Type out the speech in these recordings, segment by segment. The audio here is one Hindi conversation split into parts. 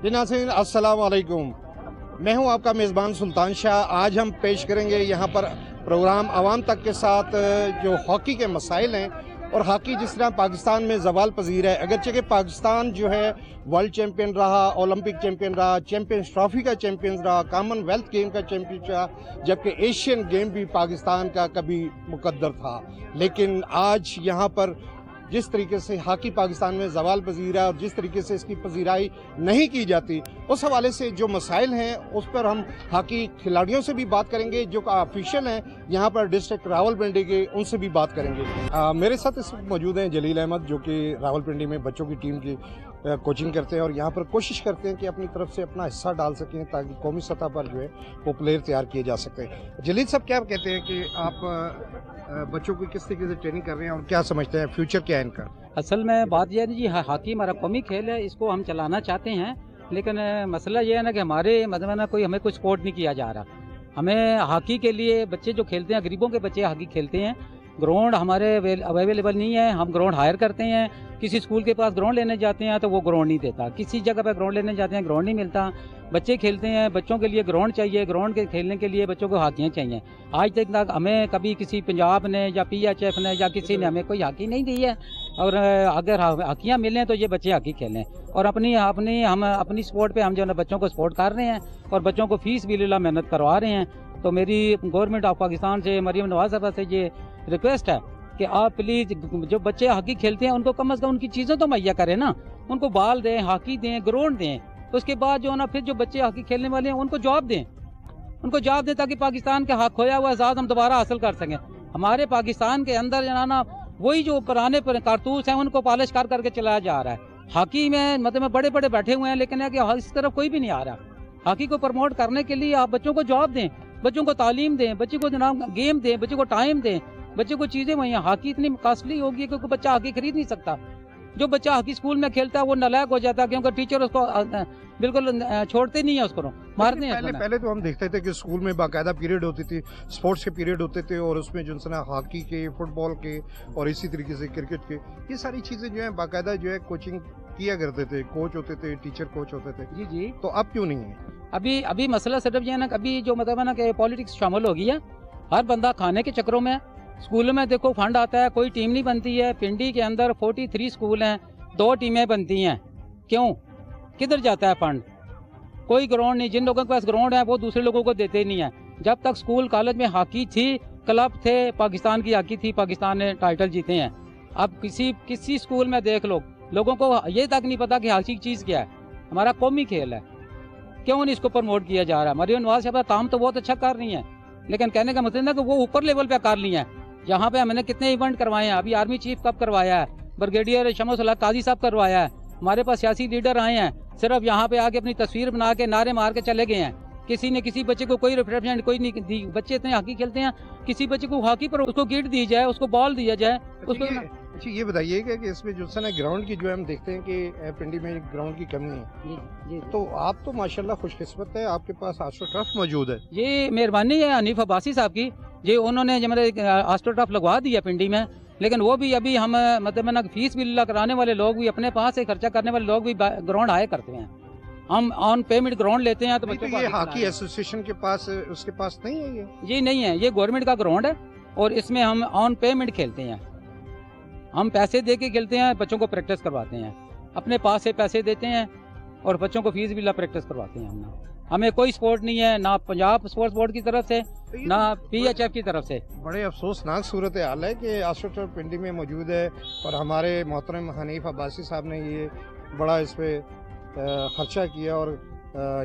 जी नाज़रीन अस्सलाम वालेकुम, मैं हूं आपका मेज़बान सुल्तान शाह। आज हम पेश करेंगे यहां पर प्रोग्राम आवाम तक के साथ जो हॉकी के मसाइल हैं और हॉकी जिस तरह पाकिस्तान में ज़वाल पजीर है। अगरचे कि पाकिस्तान जो है वर्ल्ड चैम्पियन रहा, ओलंपिक चैम्पियन रहा, चैम्पियंस ट्रॉफी का चैम्पियन रहा, कॉमनवेल्थ गेम का चैम्पियन रहा, जबकि एशियन गेम भी पाकिस्तान का कभी मुकद्दर था। लेकिन आज यहाँ पर जिस तरीके से हॉकी पाकिस्तान में ज़वाल पजीर है और जिस तरीके से इसकी पजीराई नहीं की जाती, उस हवाले से जो मसाइल हैं उस पर हम हॉकी खिलाड़ियों से भी बात करेंगे जो ऑफिशियल हैं यहाँ पर डिस्ट्रिक्ट रावलपिंडी के, उनसे भी बात करेंगे। मेरे साथ इस वक्त मौजूद हैं जलील अहमद जो कि रावलपिंडी में बच्चों की टीम की कोचिंग करते हैं और यहाँ पर कोशिश करते हैं कि अपनी तरफ से अपना हिस्सा डाल सकें ताकि कौमी सतह पर जो है वो प्लेयर तैयार किए जा सकें। जलील साहब क्या कहते हैं कि आप बच्चों को किस तरीके से ट्रेनिंग कर रहे हैं और क्या समझते हैं फ्यूचर क्या है इनका? असल में बात यह है जी, हॉकी हमारा कौमी खेल है, इसको हम चलाना चाहते हैं, लेकिन मसला ये है ना कि हमारे मतलब ना हमें कोई सपोर्ट नहीं किया जा रहा। हमें हॉकी के लिए बच्चे जो खेलते हैं, गरीबों के बच्चे हॉकी खेलते हैं, ग्राउंड हमारे अवेलेबल नहीं है। हम ग्राउंड हायर करते हैं, किसी स्कूल के पास ग्राउंड लेने जाते हैं तो वो ग्राउंड नहीं देता, किसी जगह पर ग्राउंड लेने जाते हैं ग्राउंड नहीं मिलता। बच्चे खेलते हैं, बच्चों के लिए ग्राउंड चाहिए, ग्राउंड के खेलने के लिए बच्चों को हॉकियाँ चाहिए। आज तक हमें कभी किसी पंजाब ने या PHF ने या किसी ने हमें कोई हॉकी नहीं दी है, और अगर हॉकियाँ मिलें तो ये बच्चे हॉकी खेलें। और हम अपनी स्पोर्ट पे हम जो है बच्चों को सपोर्ट कर रहे हैं और बच्चों को फीस भी लीला मेहनत करवा रहे हैं। तो मेरी गवर्नमेंट ऑफ पाकिस्तान से, मरियम नवाज साहबा से ये रिक्वेस्ट है कि आप प्लीज़ जो बच्चे हॉकी खेलते हैं उनको कम से कम उनकी चीज़ें तो मुहैया करें ना, उनको बॉल दें, हॉकी दें, ग्राउंड दें। उसके बाद जो है ना फिर जो बच्चे हॉकी खेलने वाले हैं उनको जॉब दें, ताकि पाकिस्तान के हक खोया हुआ एजाज़ हम दोबारा हासिल कर सकें। हमारे पाकिस्तान के अंदर जो है ना वही जो पुराने कारतूस हैं उनको पॉलिश कर करके चलाया जा रहा है। हॉकी में मतलब बड़े बड़े बैठे हुए हैं, लेकिन है कि इस तरफ कोई भी नहीं आ रहा। हॉकी को प्रमोट करने के लिए आप बच्चों को जॉब दें, बच्चों को तालीम दें, बच्चे को जनाब गेम दें, बच्चे को टाइम दें, बच्चे को चीज़ें वही। हॉकी इतनी कॉस्टली होगी क्योंकि बच्चा हॉकी खरीद नहीं सकता। जो बच्चा हॉकी स्कूल में खेलता है वो नालायक हो जाता है क्योंकि टीचर उसको बिल्कुल छोड़ते नहीं है, उसको मारते हैं। पहले तो हम देखते थे कि स्कूल में बाकायदा पीरियड होती थी, स्पोर्ट्स के पीरियड होते थे और उसमें जो है हॉकी के, फुटबॉल के और इसी तरीके से क्रिकेट के, ये सारी चीज़ें जो है बाकायदा जो है कोचिंग किया करते थे, कोच होते थे, टीचर कोच होते थे। जी जी। तो अब क्यों नहीं है? अभी मसला सिर्फ ये है ना, अभी जो मतलब है ना कि पॉलिटिक्स शामिल हो गई है, हर बंदा खाने के चक्रों में। स्कूलों में देखो फंड आता है, कोई टीम नहीं बनती है। पिंडी के अंदर 43 स्कूल हैं, 2 टीमें बनती हैं, क्यों? किधर जाता है फंड? कोई ग्राउंड नहीं। जिन लोगों के पास ग्राउंड है वो दूसरे लोगों को देते नहीं है। जब तक स्कूल कॉलेज में हॉकी थी, क्लब थे, पाकिस्तान की हॉकी थी, पाकिस्तान ने टाइटल जीते हैं। अब किसी स्कूल में देख लो, लोगों को ये तक नहीं पता कि हॉकी चीज़ क्या है, हमारा कौमी खेल है, क्यों नहीं इसको प्रमोट किया जा रहा? मरियम नवाज साहब काम तो बहुत अच्छा कर रही है, लेकिन कहने का मतलब है कि वो ऊपर लेवल पे कर लिया है। यहाँ पे हमने कितने इवेंट करवाए हैं, अभी आर्मी चीफ कप करवाया है, ब्रिगेडियर शमस काजी साहब करवाया है, हमारे पास सियासी लीडर आए हैं, सिर्फ यहाँ पे आके अपनी तस्वीर बना के नारे मार के चले गए हैं। किसी ने किसी बच्चे को कोई रिफ्रेशमेंट कोई नहीं दी। बच्चे इतने हॉकी खेलते हैं, किसी बच्चे को हॉकी पर उसको किट दी जाए, उसको बॉल दिया जाए, उसको। अच्छा ये बताइएगा कि इसमें जो है ना ग्राउंड की जो है हम देखते हैं कि पिंडी में ग्राउंड की कमी है। जी जी। तो आप तो माशाल्लाह खुशकिस्मत है, आपके पास आस्ट्रो टर्फ मौजूद है। ये मेहरबानी है हनीफ अब्बासी साहब की, ये उन्होंने जो मेरे आस्ट्रो टर्फ लगवा दिया पिंडी में। लेकिन वो भी अभी हम मतलब ना फीस बिल कराने वाले लोग भी, अपने पास से खर्चा करने वाले लोग भी ग्राउंड हायर करते हैं। हम ऑन पेमेंट ग्राउंड लेते हैं। तो बच्चों को ये हॉकी एसोसिएशन के पास, उसके पास नहीं है ये नहीं है, ये गवर्नमेंट का ग्राउंड है और इसमें हम ऑन पेमेंट खेलते हैं। हम पैसे दे के खेलते हैं, बच्चों को प्रैक्टिस करवाते हैं, अपने पास से पैसे देते हैं और बच्चों को फीस भी प्रैक्टिस करवाते हैं। हमें कोई सपोर्ट नहीं है, ना पंजाब स्पोर्ट्स बोर्ड की तरफ से, ना PHF की तरफ से। बड़े अफसोसनाक सूरत हाल है कि आस्ट्रो टर्फ पिंडी में मौजूद है और हमारे मोहतरम हनीफ अब्बासी साहब ने ये बड़ा इस पे खर्चा किया और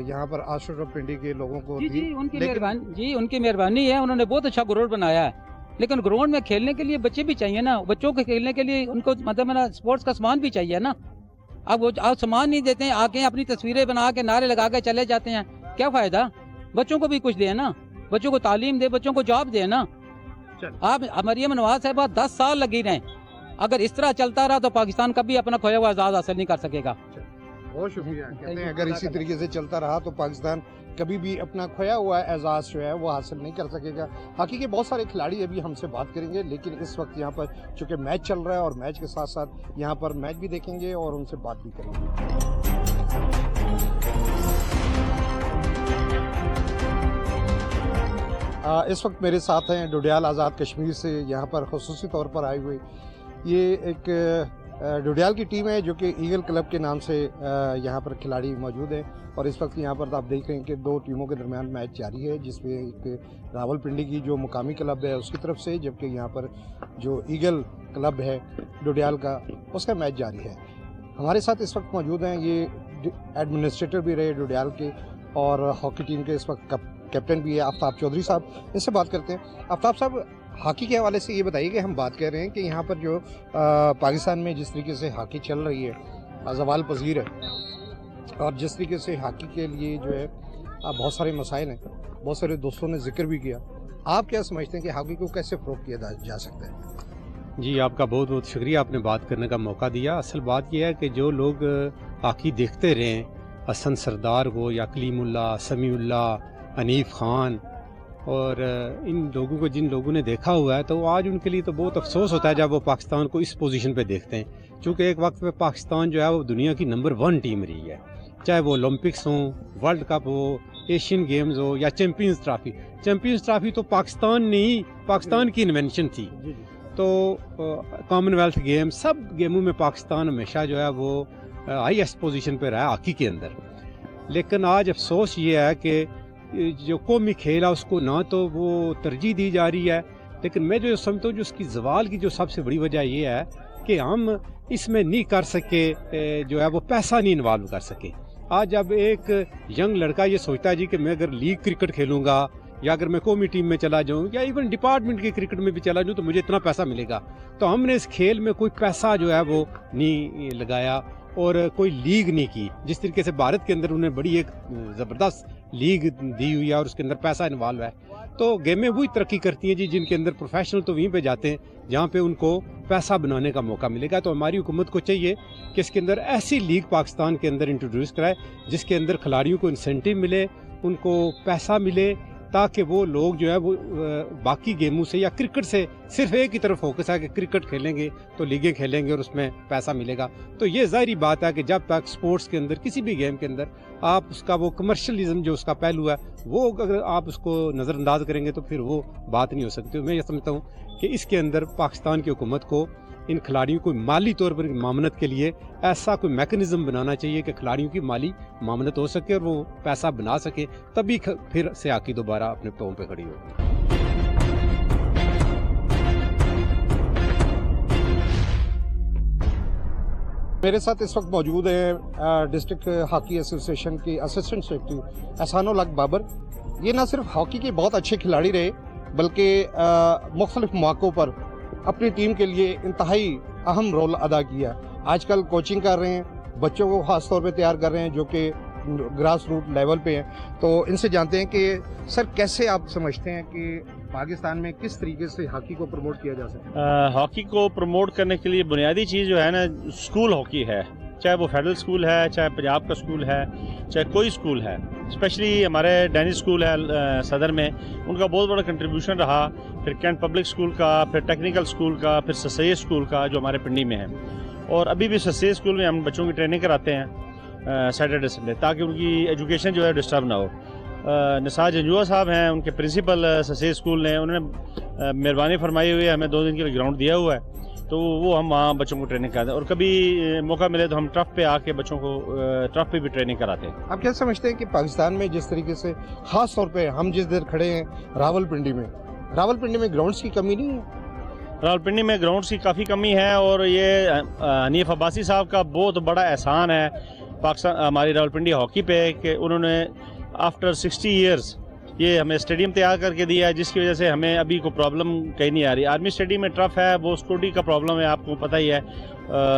यहाँ पर आस्ट्रो टर्फ पिंडी के लोगों को उनकी मेहरबानी है, उन्होंने बहुत अच्छा ग्राउंड बनाया है। लेकिन ग्राउंड में खेलने के लिए बच्चे भी चाहिए ना, बच्चों के खेलने के लिए उनको मतलब स्पोर्ट्स का सामान भी चाहिए ना। अब वो सामान नहीं देते हैं, आके अपनी तस्वीरें बना के नारे लगा के चले जाते हैं, क्या फायदा? बच्चों को भी कुछ दे ना, बच्चों को तालीम दे, बच्चों को जॉब दे ना। आप मरियम नवाज साहब 10 साल लगी रहे, अगर इस तरह चलता रहा तो पाकिस्तान कभी अपना खोया हुआ आज़ाद हासिल नहीं कर सकेगा। बहुत शुक्रिया। कहते हैं अगर इसी तरीके से चलता रहा तो पाकिस्तान कभी भी अपना खोया हुआ एजाज़ जो है वो हासिल नहीं कर सकेगा। हॉकी के बहुत सारे खिलाड़ी अभी हमसे बात करेंगे, लेकिन इस वक्त यहाँ पर चूँकि मैच चल रहा है और मैच के साथ साथ यहाँ पर मैच भी देखेंगे और उनसे बात भी करेंगे। इस वक्त मेरे साथ हैं डोडियाल आज़ाद कश्मीर से यहाँ पर खुसूसी तौर पर आए हुए। ये एक डोडियाल की टीम है जो कि ईगल क्लब के नाम से यहाँ पर खिलाड़ी मौजूद हैं और इस वक्त यहाँ पर आप देख रहे हैं कि दो टीमों के दरमियान मैच जारी है, जिसमें एक रावलपिंडी की जो मुकामी क्लब है उसकी तरफ से, जबकि यहाँ पर जो ईगल क्लब है डोडियाल का उसका मैच जारी है। हमारे साथ इस वक्त मौजूद हैं ये एडमिनिस्ट्रेटर भी रहे डोडियाल के और हॉकी टीम के इस वक्त कैप्टन भी है आफ्ताब चौधरी साहब। इनसे बात करते हैं। आफ्ताब साहब, हॉकी के हवाले से ये बताइए कि हम बात कर रहे हैं कि यहाँ पर जो पाकिस्तान में जिस तरीके से हॉकी चल रही है ज़वाल पज़ीर है और जिस तरीके से हॉकी के लिए जो है बहुत सारे मसाइल हैं, बहुत सारे दोस्तों ने जिक्र भी किया, आप क्या समझते हैं कि हॉकी को कैसे फ़रोग़ किया जा सकता है? जी, आपका बहुत बहुत शुक्रिया, आपने बात करने का मौका दिया। असल बात यह है कि जो लोग हॉकी देखते रहे, हसन सरदार को या कलीमुल्ला, समीउल्ला, अनीफ खान और इन लोगों को जिन लोगों ने देखा हुआ है, तो आज उनके लिए तो बहुत अफसोस होता है जब वो पाकिस्तान को इस पोजीशन पे देखते हैं। क्योंकि एक वक्त पे पाकिस्तान जो है वो दुनिया की नंबर 1 टीम रही है, चाहे वो ओलंपिक्स हो, वर्ल्ड कप हो, एशियन गेम्स हो या चैम्पियंस ट्रॉफी। चैम्पियंस ट्रॉफी तो पाकिस्तान की इन्वेंशन थी। तो कॉमनवेल्थ गेम, सब गेमों में पाकिस्तान हमेशा जो है वो हाईएस्ट पोजीशन पे रहा हॉकी के अंदर। लेकिन आज अफसोस ये है कि जो कौमी खेल है उसको ना तो वो तरजीह दी जा रही है, लेकिन मैं जो समझता हूँ जो उसकी ज़वाल की जो सबसे बड़ी वजह ये है कि हम इसमें नहीं कर सके, जो है वो पैसा नहीं इन्वॉल्व कर सके। आज जब एक यंग लड़का ये सोचता है जी कि मैं अगर लीग क्रिकेट खेलूँगा या अगर मैं कौमी टीम में चला जाऊँ या इवन डिपार्टमेंट के क्रिकेट में भी चला जाऊँ तो मुझे इतना पैसा मिलेगा, तो हमने इस खेल में कोई पैसा जो है वो नहीं लगाया और कोई लीग नहीं की। जिस तरीके से भारत के अंदर उन्हें बड़ी एक ज़बरदस्त लीग दी हुई है और उसके अंदर पैसा इन्वॉल्व है, तो गेमें वही तरक्की करती हैं जी जिनके अंदर प्रोफेशनल तो वहीं पे जाते हैं जहाँ पे उनको पैसा बनाने का मौका मिलेगा। तो हमारी हुकूमत को चाहिए कि इसके अंदर ऐसी लीग पाकिस्तान के अंदर इंट्रोड्यूस कराए जिसके अंदर खिलाड़ियों को इंसेंटिव मिले, उनको पैसा मिले, ताकि वो लोग जो है वो बाकी गेमों से या क्रिकेट से सिर्फ एक ही तरफ फोकस है कि क्रिकेट खेलेंगे तो लीगें खेलेंगे और उसमें पैसा मिलेगा। तो ये ज़ाहिरी बात है कि जब तक स्पोर्ट्स के अंदर किसी भी गेम के अंदर आप उसका वो कमर्शलिज्म जो उसका पहलू है वो अगर आप उसको नज़रअंदाज करेंगे तो फिर वो बात नहीं हो सकती। मैं ये समझता हूँ कि इसके अंदर पाकिस्तान की हुकूमत को इन खिलाड़ियों को माली तौर पर मामनत के लिए ऐसा कोई मैकेनिज्म बनाना चाहिए कि खिलाड़ियों की माली मामनत हो सके और वो पैसा बना सके, तभी फिर से हॉकी दोबारा अपने पांव पे खड़ी होगी। मेरे साथ इस वक्त मौजूद है डिस्ट्रिक्ट हॉकी एसोसिएशन के असिस्टेंट सेक्रेटरी एहसानुल हक बाबर। ये ना सिर्फ हॉकी के बहुत अच्छे खिलाड़ी रहे बल्कि मुख्तलिफ मौक़ों पर अपनी टीम के लिए इंतहाई अहम रोल अदा किया। आजकल कोचिंग कर रहे हैं, बच्चों को ख़ास तौर पे तैयार कर रहे हैं जो कि ग्रास रूट लेवल पे हैं। तो इनसे जानते हैं कि सर कैसे आप समझते हैं कि पाकिस्तान में किस तरीके से हॉकी को प्रमोट किया जा सकता है? हॉकी को प्रमोट करने के लिए बुनियादी चीज़ जो है ना, स्कूल हॉकी है। चाहे वो फेडरल स्कूल है, चाहे पंजाब का स्कूल है, चाहे कोई स्कूल है। स्पेशली हमारे डैनिश स्कूल है सदर में, उनका बहुत बड़ा कंट्रीब्यूशन रहा। फिर कैंट पब्लिक स्कूल का, फिर टेक्निकल स्कूल का, फिर ससैयद स्कूल का जो हमारे पिंडी में है। और अभी भी ससैयद स्कूल में हम बच्चों की ट्रेनिंग कराते हैं सैटरडे संडे, ताकि उनकी एजुकेशन जो है डिस्टर्ब ना हो। निसार जंजुआ साहब हैं उनके प्रिंसिपल ससैयद स्कूल ने, उन्होंने मेहरबानी फरमाई हुई है, हमें 2 दिन के लिए ग्राउंड दिया हुआ है, तो वो हम वहाँ बच्चों को ट्रेनिंग कराते हैं। और कभी मौका मिले तो हम ट्रफ पे आके बच्चों को ट्रफ पे भी ट्रेनिंग कराते हैं। आप क्या समझते हैं कि पाकिस्तान में जिस तरीके से ख़ास तौर पे हम जिस देर खड़े हैं रावलपिंडी में ग्राउंड्स की कमी नहीं है? रावलपिंडी में ग्राउंड्स की काफ़ी कमी है और ये हनीफ अब्बासी साहब का बहुत बड़ा एहसान है पाकिस्तान हमारी रावलपिंडी हॉकी पे कि उन्होंने आफ्टर 60 ईयर्स ये हमें स्टेडियम तैयार करके दिया है, जिसकी वजह से हमें अभी कोई प्रॉब्लम कहीं नहीं आ रही। आर्मी स्टेडियम में टर्फ है, वो सिक्योरिटी का प्रॉब्लम है, आपको पता ही है,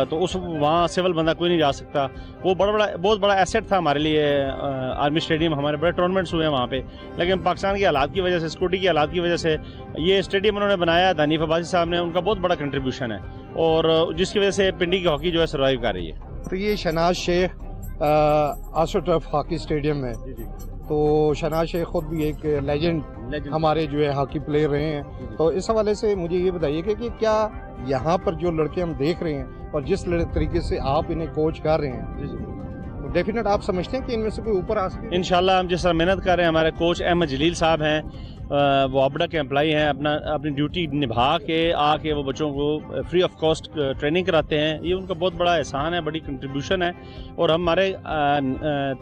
तो उस वहाँ सिविल बंदा कोई नहीं जा सकता। वो बहुत बड़ा एसेट था हमारे लिए आर्मी स्टेडियम, हमारे बड़े टूर्नामेंट्स हुए हैं वहाँ पे। लेकिन पाकिस्तान के हालात की वजह से, सिक्योरिटी के हालात की वजह से ये स्टेडियम उन्होंने बनाया, हनीफ अब्बासी साहब ने, उनका बहुत बड़ा कंट्रीब्यूशन है और जिसकी वजह से पिंडी की हॉकी जो है सर्वाइव कर रही है। तो ये शहनाज शेख आस्ट्रोटर्फ हॉकी स्टेडियम है, तो शहनाज शेख खुद भी एक लेजेंड हमारे जो है हॉकी प्लेयर रहे हैं। तो इस हवाले से मुझे ये बताइए कि क्या यहाँ पर जो लड़के हम देख रहे हैं और जिस तरीके से आप इन्हें कोच कर रहे हैं, तो डेफिनेट आप समझते हैं कि इनमें से कोई ऊपर आ सके? इंशाल्लाह हम जिस तरह मेहनत कर रहे हैं, हमारे कोच अहमद जलील साहब हैं, वो आपदा के एम्प्लॉई हैं, अपनी ड्यूटी निभा के आके वो बच्चों को फ्री ऑफ कॉस्ट ट्रेनिंग कराते हैं। ये उनका बहुत बड़ा एहसान है, बड़ी कंट्रीब्यूशन है। और हमारे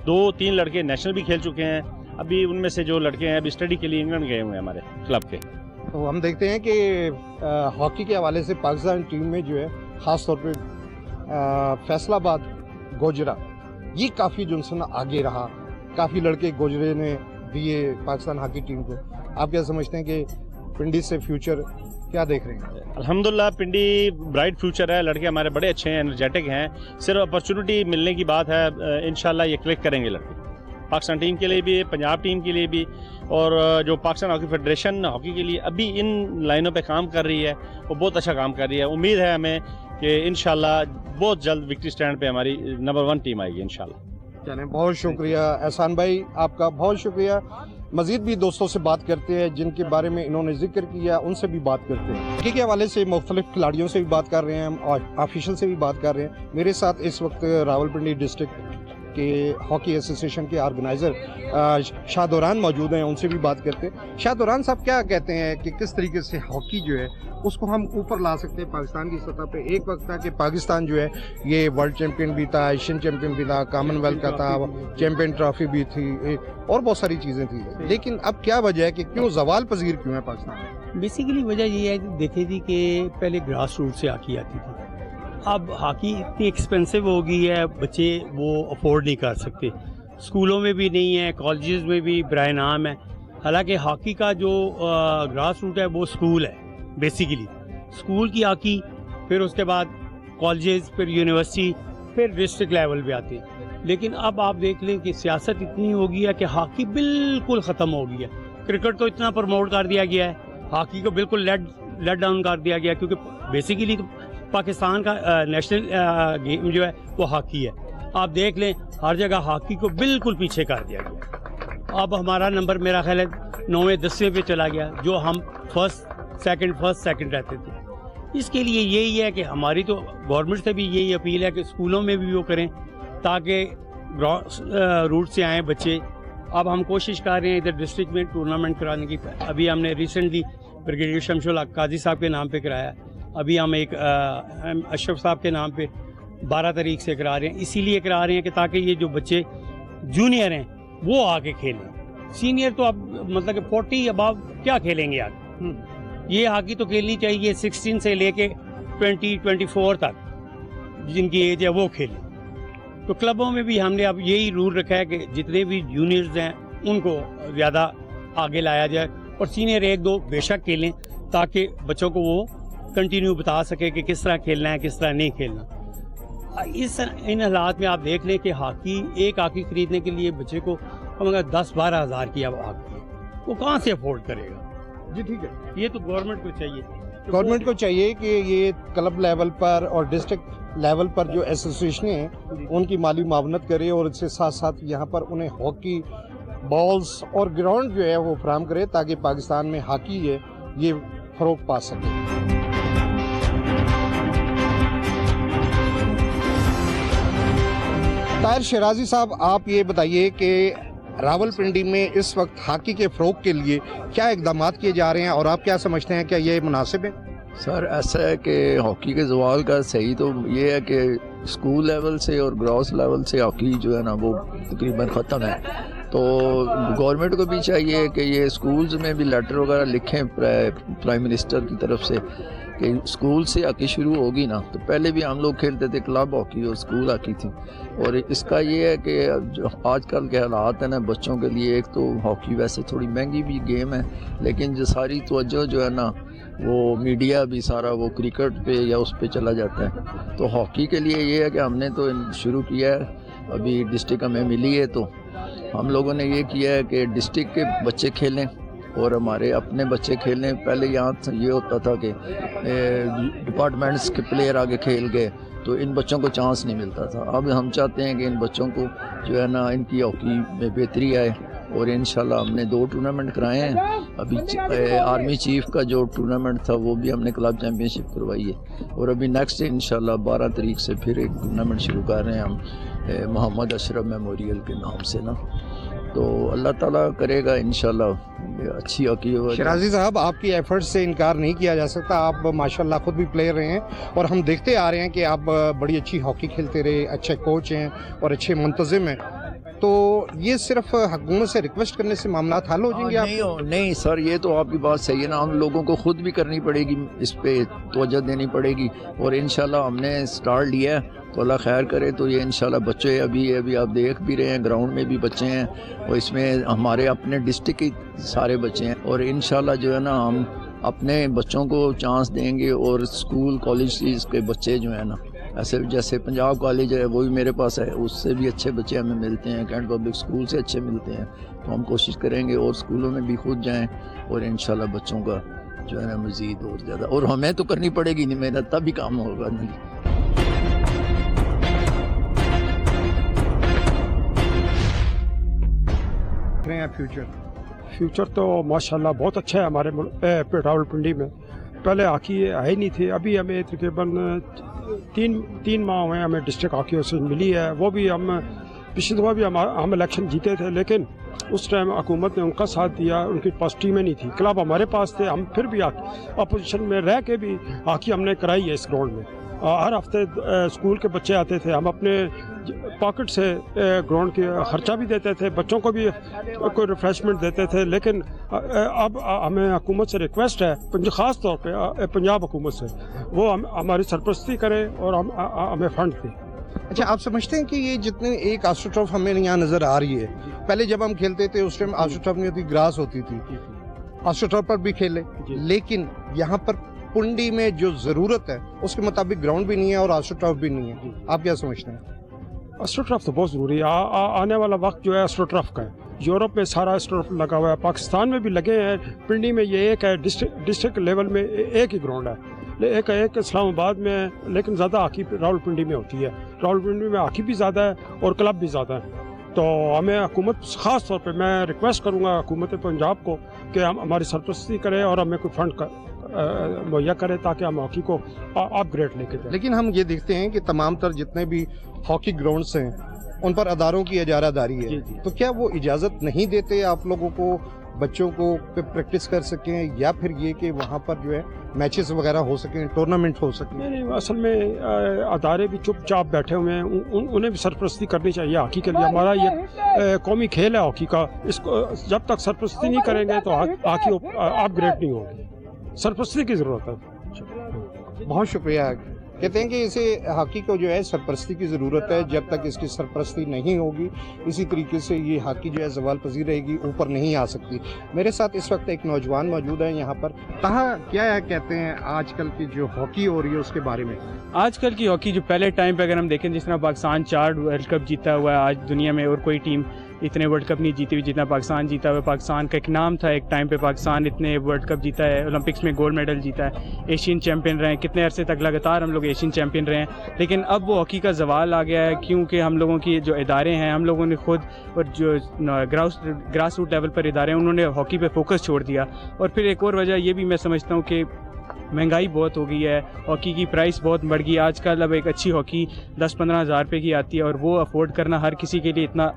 2-3 लड़के नेशनल भी खेल चुके हैं। अभी उनमें से जो लड़के हैं अभी स्टडी के लिए इंग्लैंड गए हुए हैं हमारे क्लब के। तो हम देखते हैं कि हॉकी के हवाले से पाकिस्तान टीम में जो है ख़ास तौर पे फैसलाबाद गोजरा ये काफ़ी जो है ना आगे रहा। काफ़ी लड़के गोजरे ने दिए पाकिस्तान हॉकी टीम को। आप क्या समझते हैं कि पिंडी से फ्यूचर क्या देख रहे हैं? अल्हम्दुलिल्लाह पिंडी ब्राइट फ्यूचर है। लड़के हमारे बड़े अच्छे हैं, एनर्जेटिक हैं। सिर्फ अपॉर्चुनिटी मिलने की बात है। इंशाल्लाह ये क्लिक करेंगे लड़के, पाकिस्तान टीम के लिए भी, पंजाब टीम के लिए भी। और जो पाकिस्तान हॉकी फेडरेशन हॉकी के लिए अभी इन लाइनों पे काम कर रही है, वो बहुत अच्छा काम कर रही है। उम्मीद है हमें कि इंशाल्लाह बहुत जल्द विक्ट्री स्टैंड पे हमारी नंबर 1 टीम आएगी इंशाल्लाह। चलें, बहुत शुक्रिया एहसान भाई, आपका बहुत शुक्रिया। मज़ीद भी दोस्तों से बात करते हैं जिनके बारे में इन्होंने जिक्र किया, उनसे भी बात करते हैं। हॉकी के हवाले से मुख्तलिफ खिलाड़ियों से भी बात कर रहे हैं और ऑफिशियल से भी बात कर रहे हैं। मेरे साथ इस वक्त रावलपिंडी डिस्ट्रिक्ट के हॉकी एसोसिएशन के ऑर्गेनाइज़र शाहदौरान मौजूद हैं, उनसे भी बात करते हैं। शाहदौरान साहब क्या कहते हैं कि किस तरीके से हॉकी जो है उसको हम ऊपर ला सकते हैं पाकिस्तान की सतह पे? एक वक्त था कि पाकिस्तान जो है ये वर्ल्ड चैम्पियन भी था, एशियन चैम्पियन भी था, कॉमनवेल्थ का था, चैम्पियन ट्रॉफी भी थी और बहुत सारी चीज़ें थी। लेकिन अब क्या वजह है कि क्यों जवाल पजीर क्यों है पाकिस्तान? बेसिकली वजह ये है, देखे थी कि पहले ग्रास रूट से हॉकी आती थी। अब हॉकी इतनी एक्सपेंसिव हो गई है, बच्चे वो अफोर्ड नहीं कर सकते। स्कूलों में भी नहीं है, कॉलेजेस में भी बराए नाम है। हालांकि हॉकी का जो ग्रास रूट है वो स्कूल है। बेसिकली स्कूल की हॉकी, फिर उसके बाद कॉलेजेस, फिर यूनिवर्सिटी, फिर डिस्ट्रिक्ट लेवल पे आते हैं। लेकिन अब आप देख लें कि सियासत इतनी हो गई है कि हॉकी बिल्कुल ख़त्म हो गई है। क्रिकेट को इतना प्रमोट कर दिया गया है, हॉकी को बिल्कुल लेट डाउन कर दिया गया, क्योंकि बेसिकली तो पाकिस्तान का नेशनल गेम जो है वो हॉकी है। आप देख लें हर जगह हॉकी को बिल्कुल पीछे कर दिया गया। अब हमारा नंबर मेरा ख्याल है 9वें 10वें पे चला गया, जो हम फर्स्ट सेकंड रहते थे। इसके लिए यही है कि हमारी तो गवर्नमेंट से भी यही अपील है कि स्कूलों में भी वो करें ताकि रूट से आएँ बच्चे। अब हम कोशिश कर रहे हैं इधर डिस्ट्रिक्ट में टूर्नामेंट कराने की। अभी हमने रिसेंटली ब्रिगेडियर शमशुल हक काजी साहब के नाम पे कराया। अभी हम एक अशरफ साहब के नाम पे 12 तारीख से करा रहे हैं। इसीलिए करा रहे हैं कि ताकि ये जो बच्चे जूनियर हैं वो आके खेलें। सीनियर तो अब मतलब कि 40 अबव क्या खेलेंगे यार। ये हॉकी तो खेलनी चाहिए 16 से लेके 20-24 तक जिनकी एज है वो खेलें। तो क्लबों में भी हमने अब यही रूल रखा है कि जितने भी जूनियर्स हैं उनको ज़्यादा आगे लाया जाए और सीनियर 1-2 बेशक खेलें ताकि बच्चों को वो कंटिन्यू बता सके कि किस तरह खेलना है, किस तरह नहीं खेलना। इन हालात में आप देख लें कि एक हॉकी खरीदने के लिए बच्चे को कम 10-12 हज़ार की अब हॉकी है, वो कहाँ से अफोर्ड करेगा? जी ठीक है, ये तो गवर्नमेंट को चाहिए। गवर्नमेंट को चाहिए कि ये क्लब लेवल पर और डिस्ट्रिक्ट लेवल पर जो एसोसिएशनें हैं उनकी माली मावनत करे और इसके साथ साथ यहाँ पर उन्हें हॉकी बॉल्स और ग्राउंड जो है वो फराहम करे ताकि पाकिस्तान में हॉकी है ये फ़रोग पा सके। ताहिर शराजी साहब, आप ये बताइए कि रावलपिंडी में इस वक्त हॉकी के फ़रोग के लिए क्या इक़दाम किए जा रहे हैं और आप क्या समझते हैं, क्या ये मुनासिब है? सर ऐसा है कि हॉकी के ज़वाल का सही तो ये है कि स्कूल लेवल से और ग्रास लेवल से हॉकी जो है ना वो तकरीबन ख़त्म है। तो गवर्नमेंट को भी चाहिए कि ये स्कूल्स में भी लेटर वगैरह लिखें प्राइम मिनिस्टर की तरफ से कि स्कूल से हॉकी शुरू होगी ना। तो पहले भी हम लोग खेलते थे क्लब हॉकी और स्कूल हॉकी थी। और इसका ये है कि जो आजकल के हालात हैं ना बच्चों के लिए, एक तो हॉकी वैसे थोड़ी महंगी भी गेम है, लेकिन जो सारी तवज्जो जो है ना वो मीडिया भी सारा वो क्रिकेट पे या उस पे चला जाता है। तो हॉकी के लिए ये है कि हमने तो शुरू किया है, अभी डिस्ट्रिक्ट हमें मिली है तो हम लोगों ने ये किया है कि डिस्ट्रिक्ट के बच्चे खेलें और हमारे अपने बच्चे खेलें। पहले यहाँ ये होता था कि डिपार्टमेंट्स के प्लेयर आगे खेल गए तो इन बच्चों को चांस नहीं मिलता था। अब हम चाहते हैं कि इन बच्चों को जो है ना इनकी हॉकी में बेहतरी आए और इंशाल्लाह हमने 2 टूर्नामेंट कराए हैं। अभी आर्मी चीफ का जो टूर्नामेंट था वो भी हमने क्लब चैम्पियनशिप करवाई है और अभी नेक्स्ट इंशाल्लाह 12 तारीख से फिर एक टूर्नामेंट शुरू कर रहे हैं हम मोहम्मद अशरफ मेमोरियल के नाम से ना। तो अल्लाह ताला करेगा इंशाल्लाह अच्छी हॉकी हो। शराजी साहब, आपकी एफर्ट्स से इनकार नहीं किया जा सकता। आप माशाल्लाह खुद भी प्लेयर रहे हैं और हम देखते आ रहे हैं कि आप बड़ी अच्छी हॉकी खेलते रहे, अच्छे कोच हैं और अच्छे मुंतजिम हैं। तो ये सिर्फ हुकूमत से रिक्वेस्ट करने से मामला हल हो जाएंगे? नहीं सर, ये तो आपकी बात सही है ना, हम लोगों को खुद भी करनी पड़ेगी, इस पे तवज्जो देनी पड़ेगी और इंशाल्लाह हमने स्टार्ट लिया है तो अल्लाह खैर करे। तो ये इंशाल्लाह बच्चे अभी आप देख भी रहे हैं, ग्राउंड में भी बच्चे हैं और इसमें हमारे अपने डिस्ट्रिक्ट के सारे बच्चे हैं और इंशाल्लाह जो है ना हम अपने बच्चों को चांस देंगे और स्कूल कॉलेज के बच्चे जो है ना, ऐसे जैसे पंजाब कॉलेज है वो भी मेरे पास है, उससे भी अच्छे बच्चे हमें मिलते हैं, कैंट पब्लिक स्कूल से अच्छे मिलते हैं। तो हम कोशिश करेंगे और स्कूलों में भी खुद जाएं और इंशाल्लाह बच्चों का जो है ना मज़ीद और ज़्यादा, और हमें तो करनी पड़ेगी नहीं मेहनत, तभी काम होगा नहीं। फ्यूचर तो माशाल्लाह बहुत अच्छा है हमारे रावलपिंडी में। पहले हॉकी है ही नहीं थी, अभी हमें तकरीबन तीन माह हुए हमें डिस्ट्रिक्ट हॉकी एसोसिएशन मिली है। वो भी हम पिछली दफ़ा भी हम इलेक्शन जीते थे, लेकिन उस टाइम हुकूमत ने उनका साथ दिया, उनके पास टीमें नहीं थी, क्लब हमारे पास थे, हम फिर भी अपोजिशन में रह के भी हॉकी हमने कराई है इस ग्राउंड में। हर हफ्ते स्कूल के बच्चे आते थे, हम अपने पॉकेट से ग्राउंड के खर्चा भी देते थे, बच्चों को भी कोई रिफ्रेशमेंट देते थे। लेकिन अब हमें हुकूमत से रिक्वेस्ट है, ख़ास तौर पे पंजाब हुकूमत से, वो हमारी सरपरस्ती करे और हमें फंड दे। अच्छा, आप समझते हैं कि ये जितने एक आस्ट्रोटर्फ हमें यहाँ नज़र आ रही है, पहले जब हम खेलते थे उस टाइम आस्ट्रोटर्फ नहीं होती, ग्रास होती थी, आस्ट्रोटर्फ पर भी खेले, लेकिन यहाँ पर पुंडी में जो ज़रूरत है उसके मुताबिक ग्राउंड भी नहीं है और आस्ट्रोटर्फ भी नहीं है। आप क्या समझते हैं? एस्ट्रोटर्फ तो बहुत ज़रूरी है। आने वाला वक्त जो है एस्ट्रोटर्फ का है। यूरोप में सारा एस्ट्रोटर्फ लगा हुआ है, पाकिस्तान में भी लगे हैं, पिंडी में ये एक है, डिस्ट्रिक्ट लेवल में एक ही ग्राउंड है, एक इस्लामाबाद में, लेकिन ज़्यादा हॉकी रावलपिंडी में होती है। रावलपिंडी में हॉकी भी ज़्यादा है और क्लब भी ज़्यादा है। तो हमें हुकूमत, ख़ास तौर पे मैं रिक्वेस्ट करूँगा हुकूमत पंजाब को कि हम हमारी सरपरस्ती करें और हमें कोई फंड मुहैया करे ताकि हम हॉकी को अपग्रेड लेके जाए। लेकिन हम ये देखते हैं कि तमाम तर जितने भी हॉकी ग्राउंड्स हैं उन पर अदारों की इजारादारी है, तो क्या वो इजाज़त नहीं देते आप लोगों को बच्चों को प्रैक्टिस कर सकें, या फिर ये कि वहाँ पर जो है मैचेस वगैरह हो सकें, टूर्नामेंट हो सकें? नहीं, असल में अदारे भी चुपचाप बैठे हुए हैं, उन्हें भी सरपरस्ती करनी चाहिए हॉकी के लिए। हमारा ये कौमी खेल है हॉकी का, इसको जब तक सरपरस्ती नहीं करेंगे तो हॉकी अपग्रेड नहीं होगी, सरपरस्ती की ज़रूरत है। बहुत शुक्रिया। कहते हैं कि इसे हॉकी को जो है सरपरस्ती की ज़रूरत है, जब तक इसकी सरपरस्ती नहीं होगी इसी तरीके से ये हॉकी जो है ज़वाल पजीर रहेगी, ऊपर नहीं आ सकती। मेरे साथ इस वक्त एक नौजवान मौजूद है यहाँ पर। कहाँ क्या कहते हैं आजकल की जो हॉकी हो रही है उसके बारे में? आजकल की हॉकी जो पहले टाइम पे अगर हम देखें, जिस तरह पाकिस्तान 4 वर्ल्ड कप जीता हुआ है, आज दुनिया में और कोई टीम इतने वर्ल्ड कप नहीं जीती हुई जितना पाकिस्तान जीता हुआ है। पाकिस्तान का एक नाम था एक टाइम पे, पाकिस्तान इतने वर्ल्ड कप जीता है, ओलंपिक्स में गोल्ड मेडल जीता है, एशियन चैम्पियन रहे हैं, कितने अरसे तक लगातार हम लोग एशियन चैम्पियन रहे हैं। लेकिन अब वो हॉकी का ज़वाल आ गया है, क्योंकि हम लोगों की जो इदारे हैं, हम लोगों ने खुद और जो ग्रास रूट लेवल पर इदारे हैं, उन्होंने हॉकी पे फोकस छोड़ दिया। और फिर एक और वजह ये भी मैं समझता हूँ कि महंगाई बहुत हो गई है, हॉकी की प्राइस बहुत बढ़ गई। आजकल अब एक अच्छी हॉकी 10-15 हज़ार रुपये की आती है और वो अफोर्ड करना हर किसी के लिए इतना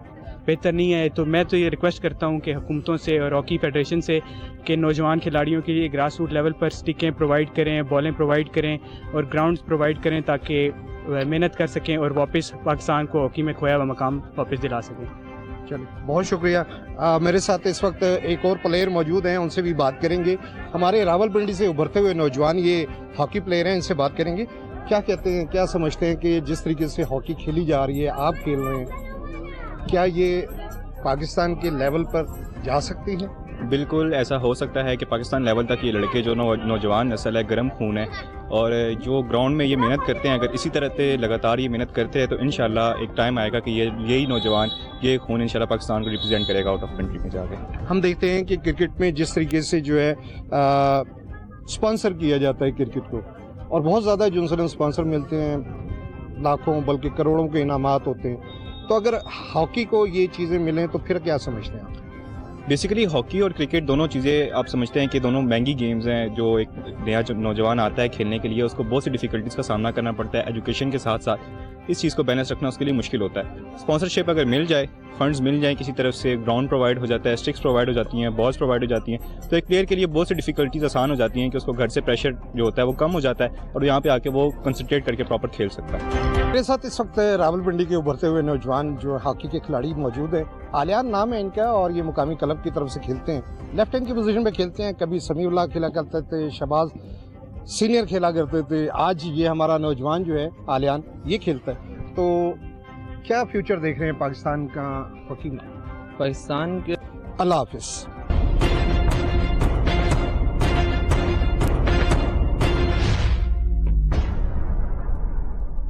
बेहतर नहीं है। तो मैं तो ये रिक्वेस्ट करता हूँ कि हुकूमतों से और हॉकी फेडरेशन से कि नौजवान खिलाड़ियों के लिए ग्रास रूट लेवल पर स्टिकें प्रोवाइड करें, बॉलें प्रोवाइड करें और ग्राउंड्स प्रोवाइड करें, ताकि मेहनत कर सकें और वापस पाकिस्तान को हॉकी में खोया हुआ मकाम वापस दिला सकें। चलिए, बहुत शुक्रिया। मेरे साथ इस वक्त एक और प्लेयर मौजूद हैं, उनसे भी बात करेंगे। हमारे रावलपिंडी से उभरते हुए नौजवान ये हॉकी प्लेयर हैं, इनसे बात करेंगे। क्या कहते हैं, क्या समझते हैं कि जिस तरीके से हॉकी खेली जा रही है, आप खेल रहे हैं, क्या ये पाकिस्तान के लेवल पर जा सकती है? बिल्कुल ऐसा हो सकता है कि पाकिस्तान लेवल तक ये लड़के जो नौजवान नस्ल है, गर्म खून है और जो ग्राउंड में ये मेहनत करते हैं, अगर इसी तरह से लगातार ये मेहनत करते हैं तो इंशाल्लाह एक टाइम आएगा कि यही नौजवान, ये खून इंशाल्लाह पाकिस्तान को रिप्रेजेंट करेगा आउट ऑफ कंट्री में जाके। हम देखते हैं कि क्रिकेट में जिस तरीके से जो है स्पॉन्सर किया जाता है क्रिकेट को, और बहुत ज़्यादा जो स्पॉन्सर मिलते हैं, लाखों बल्कि करोड़ों के इनामात होते हैं। तो अगर हॉकी को ये चीज़ें मिलें तो फिर क्या समझते हैं आप? बेसिकली हॉकी और क्रिकेट दोनों चीज़ें आप समझते हैं कि दोनों महंगी गेम्स हैं। जो एक नया जो नौजवान आता है खेलने के लिए, उसको बहुत सी डिफ़िकल्टीज़ का सामना करना पड़ता है एजुकेशन के साथ साथ। इस चीज़ को बैलेंस रखना उसके लिए मुश्किल होता है। स्पॉन्सरशिप अगर मिल जाए, फंड्स मिल जाएँ किसी तरफ से, ग्राउंड प्रोवाइड हो जाता है, स्टिक्स प्रोवाइड हो जाती हैं, बॉल्स प्रोवाइड हो जाती हैं, तो एक प्लेयर के लिए बहुत सी डिफिकल्टीज आसान हो जाती हैं कि उसको घर से प्रेशर जो होता है वो कम हो जाता है और यहाँ पे आके वो कंसंट्रेट करके प्रॉपर खेल सकता है। मेरे साथ इस वक्त रावलपिंडी के उभरते हुए नौजवान जो हॉकी के खिलाड़ी मौजूद हैं। आलियान नाम है इनका और ये मुकामी क्लब की तरफ से खेलते हैं, लेफ्ट हैंड की पोजीशन पे खेलते हैं। कभी समीउल्लाह खेला करते थे, शहबाज सीनियर खेला करते थे, आज ये हमारा नौजवान जो है आलियान ये खेलता है। तो क्या फ्यूचर देख रहे हैं पाकिस्तान का हॉकी में? पाकिस्तान के अल्लाह हाफिज़।